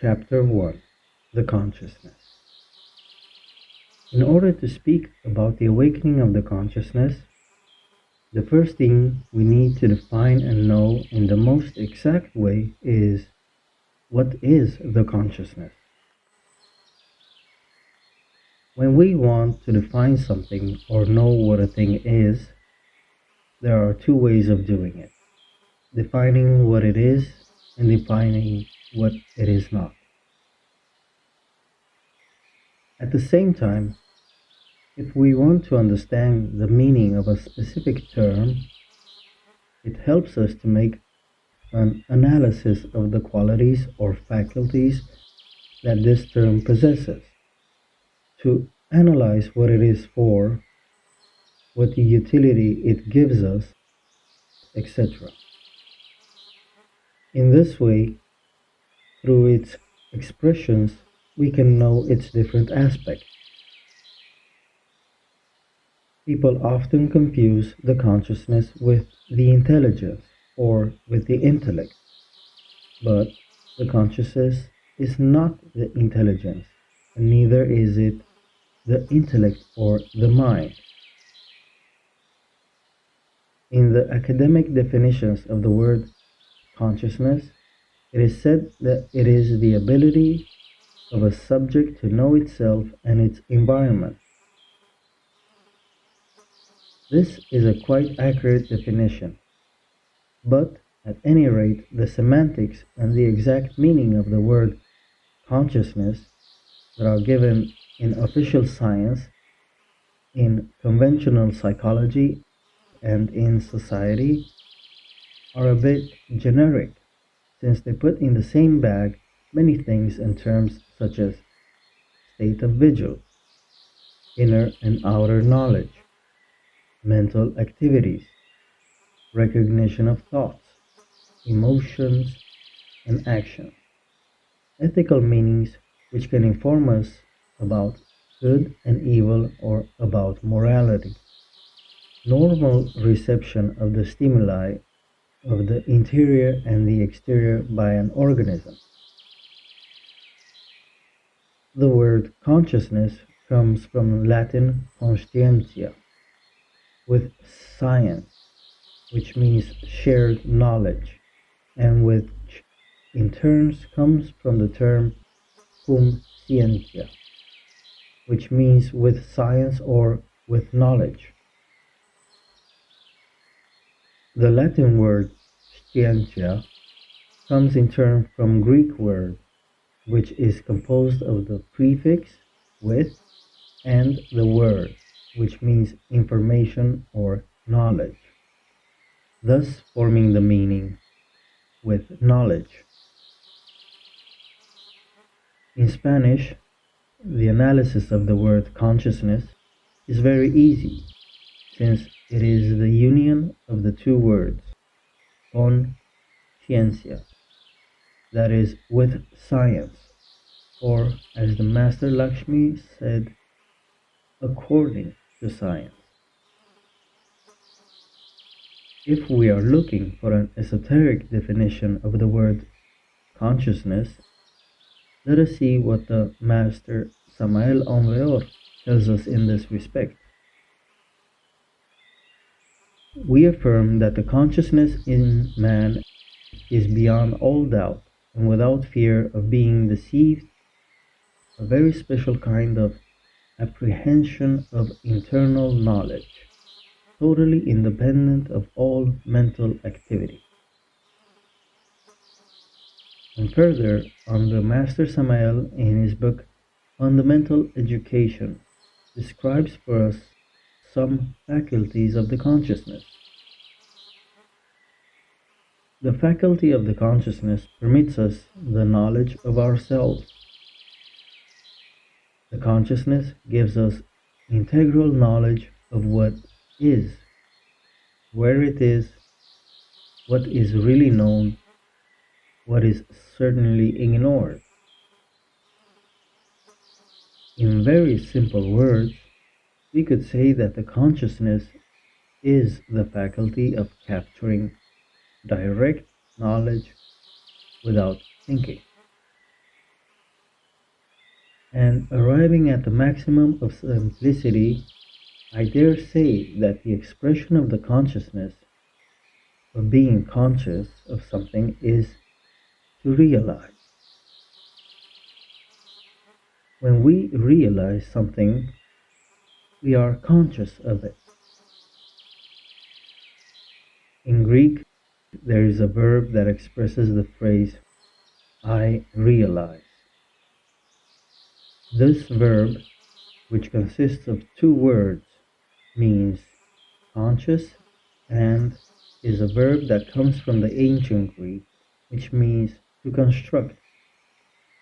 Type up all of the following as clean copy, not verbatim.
Chapter 1: The Consciousness. In order to speak about the awakening of the consciousness, the first thing we need to define and know in the most exact way is, what is the consciousness? When we want to define something or know what a thing is, there are two ways of doing it: defining what it is and defining what it is not. At the same time, if we want to understand the meaning of a specific term, it helps us to make an analysis of the qualities or faculties that this term possesses, to analyze what it is for, what utility it gives us, etc. In this way, through its expressions, we can know its different aspects. People often confuse the consciousness with the intelligence or with the intellect, but the consciousness is not the intelligence, and neither is it the intellect or the mind. In the academic definitions of the word consciousness, it is said that it is the ability of a subject to know itself and its environment. This is a quite accurate definition, but at any rate, the semantics and the exact meaning of the word consciousness that are given in official science, in conventional psychology, and in society are a bit generic, since they put in the same bag many things and terms such as state of vigil, inner and outer knowledge, mental activities, recognition of thoughts, emotions, and actions, ethical meanings which can inform us about good and evil or about morality, normal reception of the stimuli of the interior and the exterior by an organism. The word consciousness comes from Latin conscientia, with science, which means shared knowledge, and which in turn comes from the term cum scientia, which means with science or with knowledge. The Latin word scientia comes in turn from Greek word, which is composed of the prefix with and the word, which means information or knowledge, thus forming the meaning with knowledge. In Spanish, the analysis of the word consciousness is very easy, since it is the union of the two words, con ciencia, that is, with science, or as the Master Lakshmi said, according to science. If we are looking for an esoteric definition of the word consciousness, let us see what the Master Samael Enveor tells us in this respect. We affirm that the consciousness in man is beyond all doubt and without fear of being deceived, a very special kind of apprehension of internal knowledge, totally independent of all mental activity. And further, on the Master Samael, in his book Fundamental Education, describes for us some faculties of the consciousness. The faculty of the consciousness permits us the knowledge of ourselves. The consciousness gives us integral knowledge of what is, where it is, what is really known, what is certainly ignored. In very simple words, we could say that the consciousness is the faculty of capturing direct knowledge without thinking. And arriving at the maximum of simplicity, I dare say that the expression of the consciousness, of being conscious of something, is to realize. When we realize something, we are conscious of it. In Greek, there is a verb that expresses the phrase I realize. This verb, which consists of two words, means conscious and is a verb that comes from the ancient Greek, which means to construct,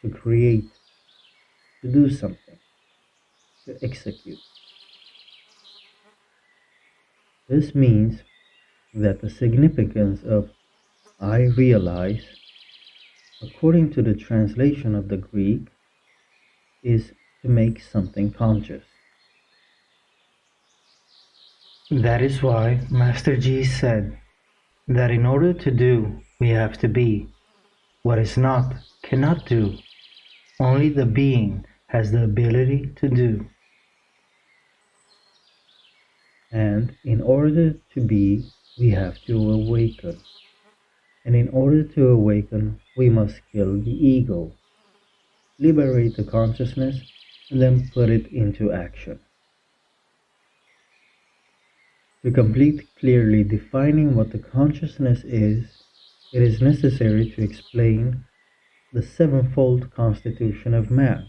to create, to do something, to execute. This means that the significance of I realize, according to the translation of the Greek, is to make something conscious. That is why Master G said that in order to do, we have to be. What is not, cannot do. Only the being has the ability to do. And in order to be, we have to awaken. And in order to awaken, we must kill the ego, liberate the consciousness, and then put it into action. To complete clearly defining what the consciousness is, it is necessary to explain the sevenfold constitution of man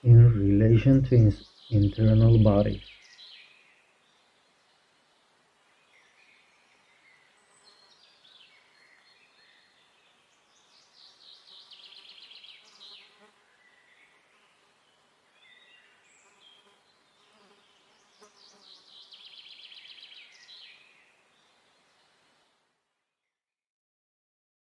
in relation to his internal body.